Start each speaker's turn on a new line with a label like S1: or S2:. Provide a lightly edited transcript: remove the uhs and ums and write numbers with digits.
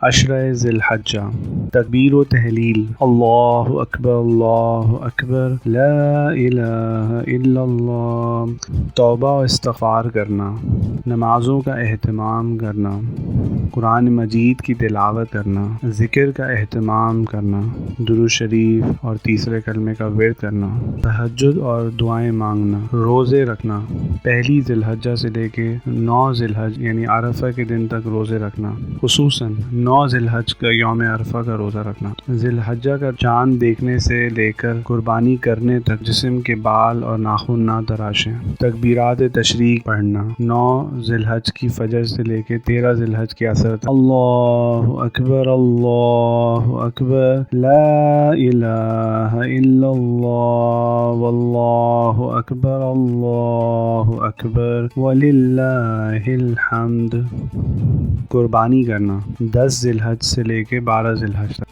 S1: عشرہ ذی الحجہ، تکبیر و تحلیل، اللہ اکبر لا الہ الا اللہ، توبہ و استغفار کرنا، نمازوں کا اہتمام کرنا، قرآن مجید کی تلاوت کرنا، ذکر کا اہتمام کرنا، درود شریف اور تیسرے کلمے کا ورد کرنا، تہجد اور دعائیں مانگنا، روزے رکھنا، پہلی ذی الحجہ سے لے کے 9 ذی الحج یعنی عرفہ کے دن تک روزے رکھنا، خصوصاً 9 ذی الحج کا یوم عرفہ کا روزہ رکھنا، ذی الحجہ کا چاند دیکھنے سے لے کر قربانی کرنے تک جسم کے بال اور ناخن نہ تراشیں، تکبیرات تشریق پڑھنا، 9 ذی الحج کی فجر سے لے کے 13 ذی الحج کی عصر تک، اللہ اکبر لا الہ الا اللہ واللہ اکبر وللہ الحمد، قربانی کرنا 10 ذی الحج سے لے کے 12 ذی الحج تک۔